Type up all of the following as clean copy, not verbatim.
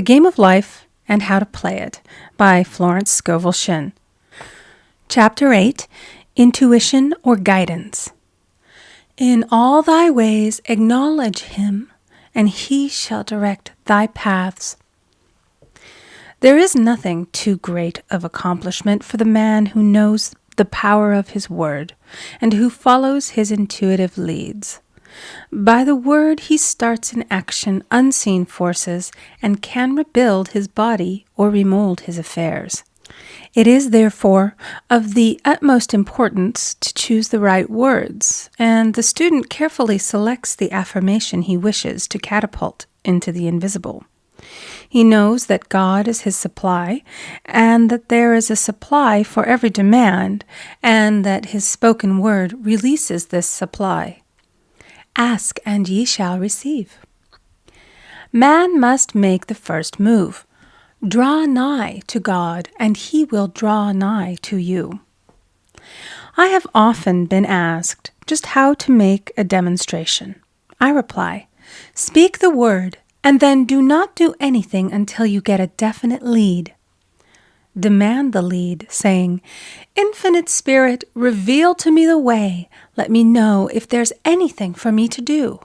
The Game of Life and How to Play It by Florence Scovel Shinn. Chapter 8, Intuition or Guidance. In all thy ways acknowledge him, and he shall direct thy paths. There is nothing too great of accomplishment for the man who knows the power of his word, and who follows his intuitive leads. By the word he starts in action unseen forces, and can rebuild his body or remold his affairs. It is, therefore, of the utmost importance to choose the right words, and the student carefully selects the affirmation he wishes to catapult into the invisible. He knows that God is his supply, and that there is a supply for every demand, and that his spoken word releases this supply. Ask, and ye shall receive. Man must make the first move. Draw nigh to God, and he will draw nigh to you. I have often been asked just how to make a demonstration. I reply, speak the word, and then do not do anything until you get a definite lead. Demand the lead, saying, Infinite Spirit, reveal to me the way. Let me know if there's anything for me to do.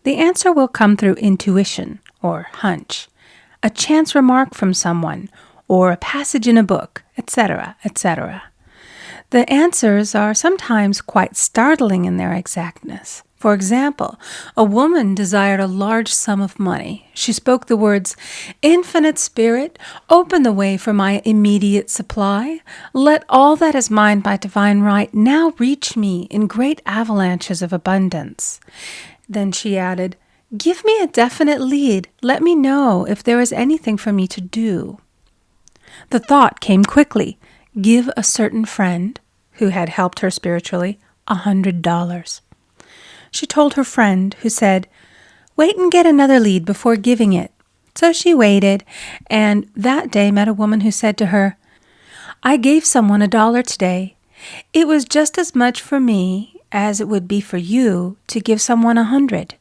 The answer will come through intuition, or hunch, a chance remark from someone, or a passage in a book, etc., etc. The answers are sometimes quite startling in their exactness. For example, a woman desired a large sum of money. She spoke the words, Infinite Spirit, open the way for my immediate supply. Let all that is mine by divine right now reach me in great avalanches of abundance. Then she added, give me a definite lead. Let me know if there is anything for me to do. The thought came quickly. Give a certain friend, who had helped her spiritually, $100. She told her friend, who said, wait and get another lead before giving it. So she waited, and that day met a woman who said to her, I gave someone $1 today. It was just as much for me as it would be for you to give someone 100.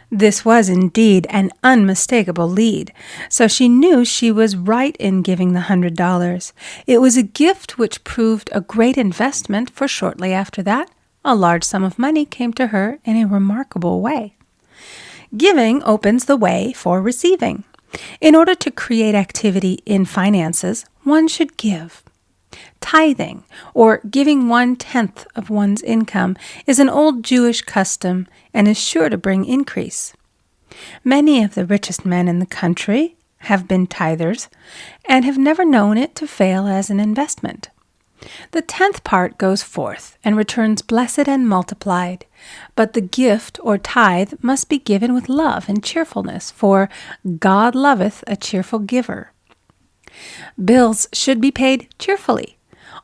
This was indeed an unmistakable lead, so she knew she was right in giving the $100. It was a gift which proved a great investment, for shortly after that, a large sum of money came to her in a remarkable way. Giving opens the way for receiving. In order to create activity in finances, one should give. Tithing, or giving 1/10 of one's income, is an old Jewish custom and is sure to bring increase. Many of the richest men in the country have been tithers and have never known it to fail as an investment. The 10th part goes forth and returns blessed and multiplied, but the gift or tithe must be given with love and cheerfulness, for God loveth a cheerful giver. Bills should be paid cheerfully.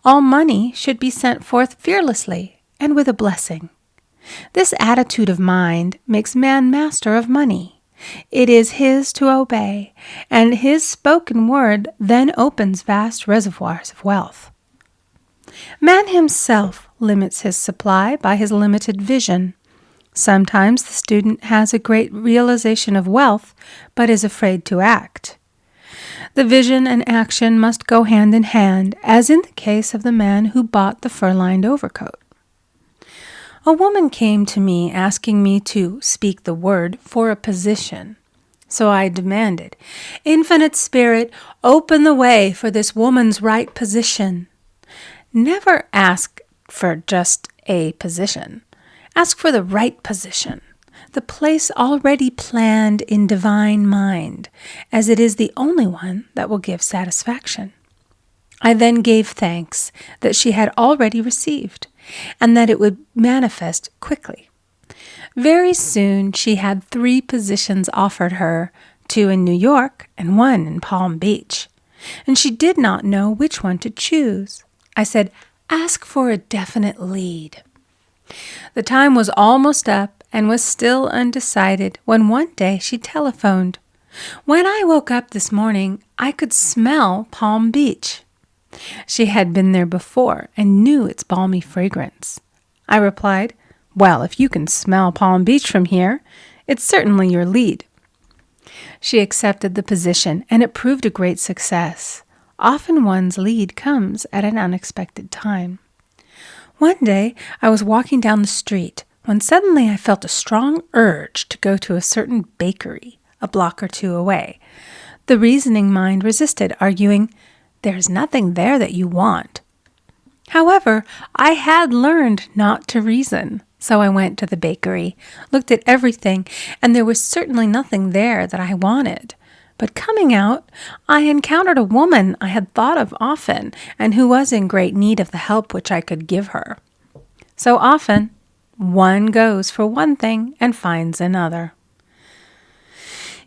All money should be sent forth fearlessly and with a blessing. This attitude of mind makes man master of money. It is his to obey, and his spoken word then opens vast reservoirs of wealth. Man himself limits his supply by his limited vision. Sometimes the student has a great realization of wealth, but is afraid to act. The vision and action must go hand in hand, as in the case of the man who bought the fur-lined overcoat. A woman came to me asking me to speak the word for a position. So I demanded, Infinite Spirit, open the way for this woman's right position. Never ask for just a position. Ask for the right position, the place already planned in divine mind, as it is the only one that will give satisfaction. I then gave thanks that she had already received, and that it would manifest quickly. Very soon she had 3 positions offered her, 2 in New York and 1 in Palm Beach, and she did not know which one to choose. I said, ask for a definite lead. The time was almost up and was still undecided when one day she telephoned. When I woke up this morning, I could smell Palm Beach. She had been there before and knew its balmy fragrance. I replied, well, if you can smell Palm Beach from here, it's certainly your lead. She accepted the position, and it proved a great success. Often one's lead comes at an unexpected time. One day, I was walking down the street when suddenly I felt a strong urge to go to a certain bakery a block or two away. The reasoning mind resisted, arguing, "There's nothing there that you want." However, I had learned not to reason, so I went to the bakery, looked at everything, and there was certainly nothing there that I wanted. But coming out, I encountered a woman I had thought of often and who was in great need of the help which I could give her. So often, one goes for one thing and finds another.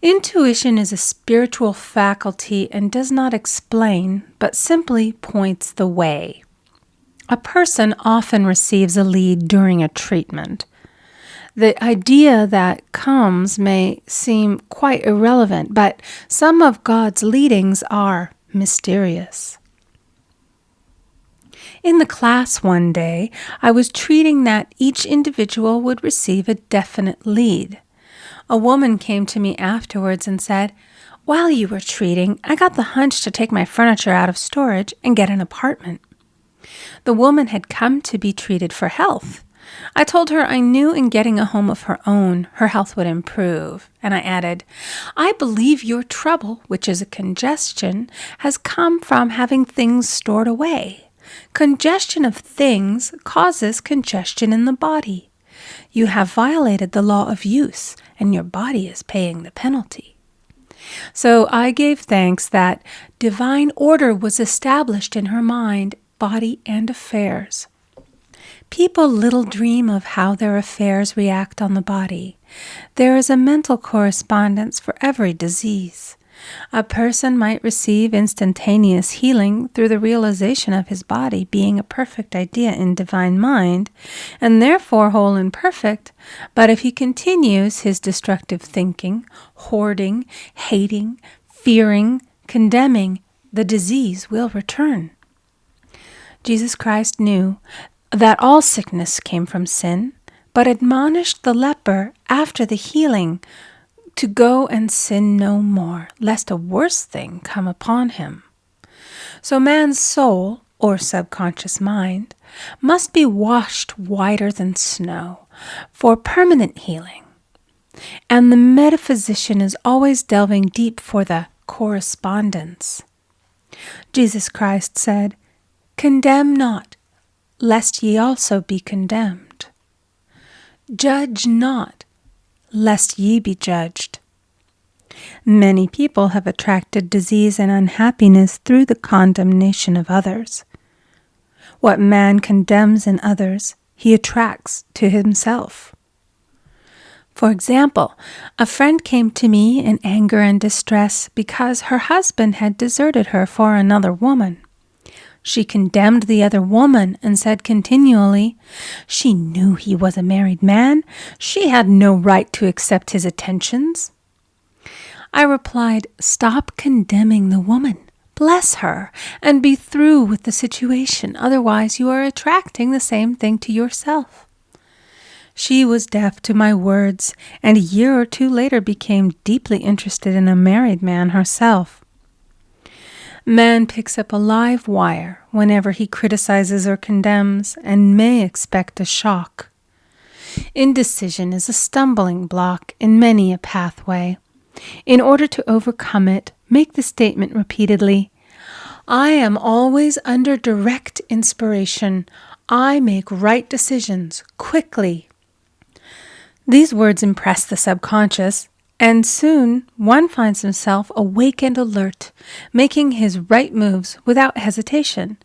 Intuition is a spiritual faculty and does not explain, but simply points the way. A person often receives a lead during a treatment. The idea that comes may seem quite irrelevant, but some of God's leadings are mysterious. In the class one day, I was treating that each individual would receive a definite lead. A woman came to me afterwards and said, "While you were treating, I got the hunch to take my furniture out of storage and get an apartment." The woman had come to be treated for health. I told her I knew in getting a home of her own, her health would improve. And I added, "I believe your trouble, which is a congestion, has come from having things stored away. Congestion of things causes congestion in the body. You have violated the law of use, and your body is paying the penalty." So I gave thanks that divine order was established in her mind, body, and affairs. People little dream of how their affairs react on the body. There is a mental correspondence for every disease. A person might receive instantaneous healing through the realization of his body being a perfect idea in divine mind, and therefore whole and perfect, but if he continues his destructive thinking, hoarding, hating, fearing, condemning, the disease will return. Jesus Christ knew that all sickness came from sin, but admonished the leper after the healing to go and sin no more, lest a worse thing come upon him. So man's soul, or subconscious mind, must be washed whiter than snow for permanent healing. And the metaphysician is always delving deep for the correspondence. Jesus Christ said, "Condemn not, lest ye also be condemned. Judge not, lest ye be judged." Many people have attracted disease and unhappiness through the condemnation of others. What man condemns in others, he attracts to himself. For example, a friend came to me in anger and distress because her husband had deserted her for another woman. She condemned the other woman and said continually, "She knew he was a married man. She had no right to accept his attentions." I replied, "Stop condemning the woman. Bless her and be through with the situation. Otherwise, you are attracting the same thing to yourself." She was deaf to my words, and a year or two later became deeply interested in a married man herself. Man picks up a live wire whenever he criticizes or condemns and may expect a shock. Indecision is a stumbling block in many a pathway. In order to overcome it, make the statement repeatedly, "I am always under direct inspiration. I make right decisions quickly." These words impress the subconscious, and soon one finds himself awake and alert, making his right moves without hesitation.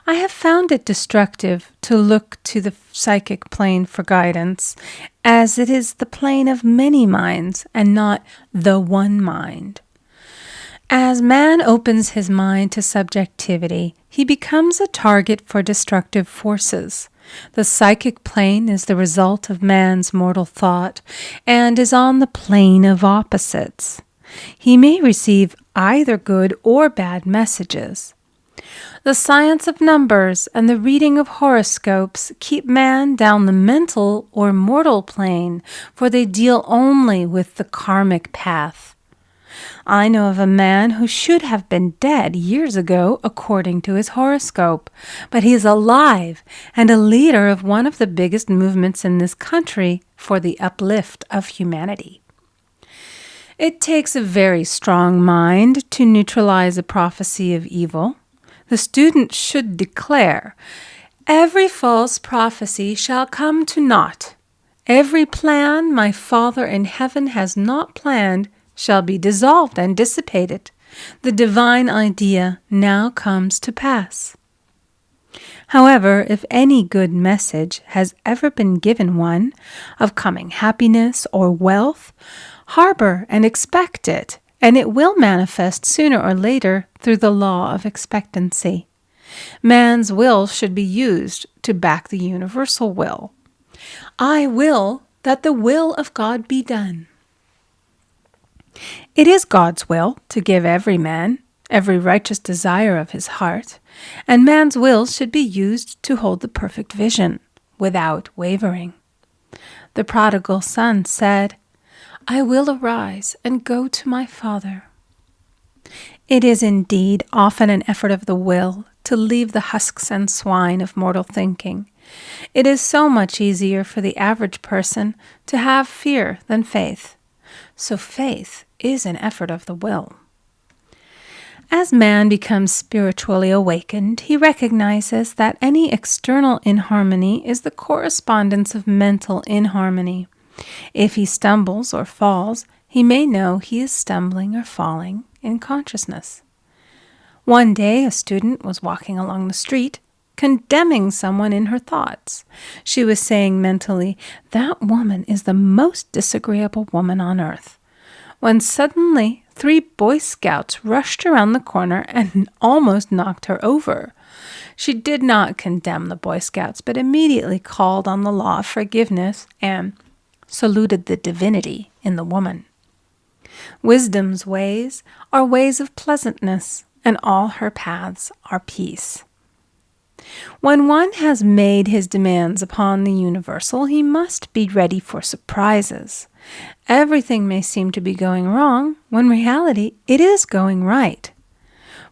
I have found it destructive to look to the psychic plane for guidance, as it is the plane of many minds and not the one mind. As man opens his mind to subjectivity, he becomes a target for destructive forces. The psychic plane is the result of man's mortal thought and is on the plane of opposites. He may receive either good or bad messages. The science of numbers and the reading of horoscopes keep man down the mental or mortal plane, for they deal only with the karmic path. I know of a man who should have been dead years ago according to his horoscope, but he is alive and a leader of one of the biggest movements in this country for the uplift of humanity. It takes a very strong mind to neutralize a prophecy of evil. The student should declare, "Every false prophecy shall come to naught. Every plan my Father in heaven has not planned shall be dissolved and dissipated. The divine idea now comes to pass." However, if any good message has ever been given one, of coming happiness or wealth, harbor and expect it, and it will manifest sooner or later through the law of expectancy. Man's will should be used to back the universal will. I will that the will of God be done. It is God's will to give every man every righteous desire of his heart, and man's will should be used to hold the perfect vision without wavering. The prodigal son said, "I will arise and go to my father." It is indeed often an effort of the will to leave the husks and swine of mortal thinking. It is so much easier for the average person to have fear than faith. So faith is an effort of the will. As man becomes spiritually awakened, he recognizes that any external inharmony is the correspondence of mental inharmony. If he stumbles or falls, he may know he is stumbling or falling in consciousness. One day, a student was walking along the street, condemning someone in her thoughts. She was saying mentally, "That woman is the most disagreeable woman on earth," when suddenly 3 Boy Scouts rushed around the corner and almost knocked her over. She did not condemn the Boy Scouts, but immediately called on the law of forgiveness and saluted the divinity in the woman. Wisdom's ways are ways of pleasantness, and all her paths are peace. When one has made his demands upon the universal, he must be ready for surprises. Everything may seem to be going wrong, when in reality it is going right.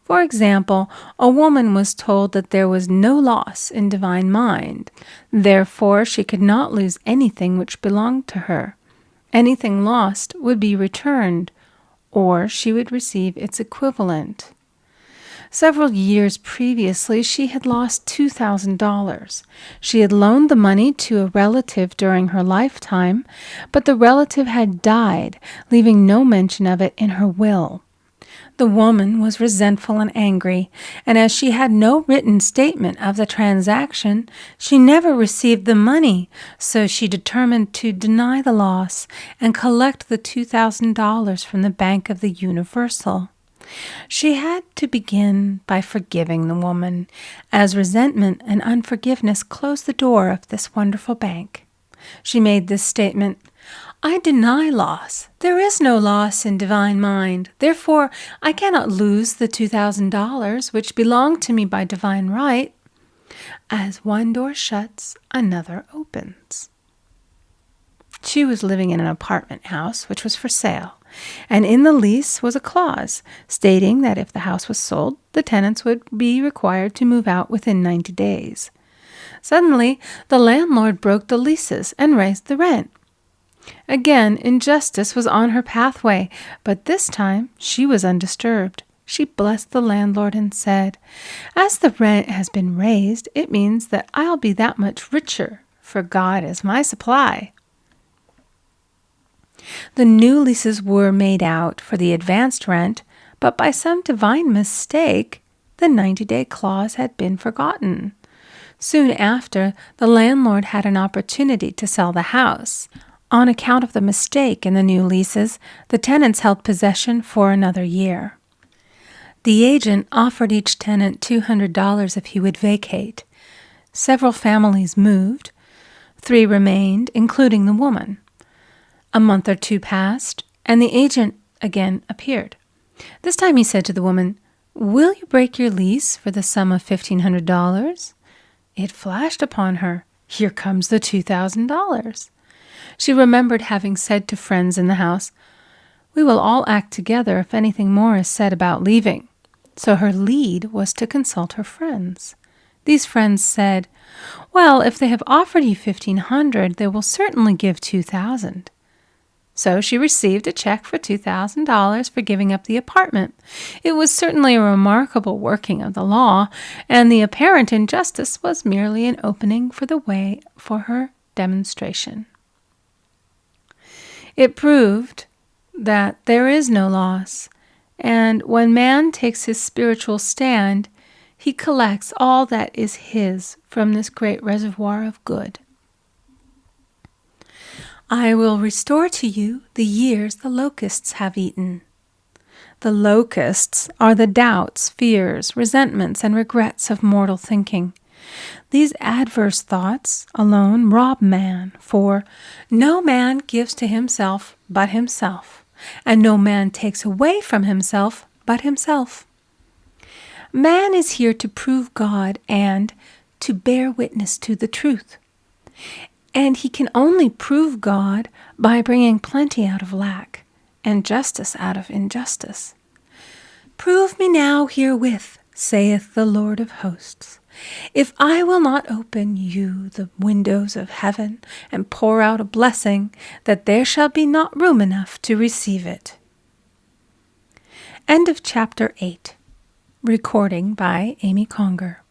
For example, a woman was told that there was no loss in divine mind. Therefore, she could not lose anything which belonged to her. Anything lost would be returned, or she would receive its equivalent. Several years previously, she had lost $2,000. She had loaned the money to a relative during her lifetime, but the relative had died, leaving no mention of it in her will. The woman was resentful and angry, and as she had no written statement of the transaction, she never received the money, so she determined to deny the loss and collect the $2,000 from the Bank of the Universal. She had to begin by forgiving the woman, as resentment and unforgiveness closed the door of this wonderful bank. She made this statement, "I deny loss. There is no loss in divine mind. Therefore, I cannot lose the $2,000 which belong to me by divine right. As one door shuts, another opens." She was living in an apartment house which was for sale, and in the lease was a clause stating that if the house was sold, the tenants would be required to move out within 90 days. Suddenly, the landlord broke the leases and raised the rent. Again, injustice was on her pathway, but this time she was undisturbed. She blessed the landlord and said, "As the rent has been raised, it means that I'll be that much richer, for God is my supply." The new leases were made out for the advanced rent, but by some divine mistake, the 90-day clause had been forgotten. Soon after, the landlord had an opportunity to sell the house. On account of the mistake in the new leases, the tenants held possession for another year. The agent offered each tenant $200 if he would vacate. Several families moved. 3 remained, including the woman. A month or 2 passed, and the agent again appeared. This time he said to the woman, "Will you break your lease for the sum of $1,500? It flashed upon her, "Here comes the $2,000. She remembered having said to friends in the house, We will all act together if anything more is said about leaving. So her lead was to consult her friends. These friends said, "Well, if they have offered you 1,500, they will certainly give 2,000. So she received a check for $2,000 for giving up the apartment. It was certainly a remarkable working of the law, and the apparent injustice was merely an opening for the way for her demonstration. It proved that there is no loss, and when man takes his spiritual stand, he collects all that is his from this great reservoir of good. I will restore to you the years the locusts have eaten. The locusts are the doubts, fears, resentments, and regrets of mortal thinking. These adverse thoughts alone rob man, for no man gives to himself but himself, and no man takes away from himself but himself. Man is here to prove God and to bear witness to the truth. And he can only prove God by bringing plenty out of lack and justice out of injustice. Prove me now herewith, saith the Lord of hosts, if I will not open you the windows of heaven and pour out a blessing, that there shall be not room enough to receive it. End of chapter 8. Recording by Amy Conger.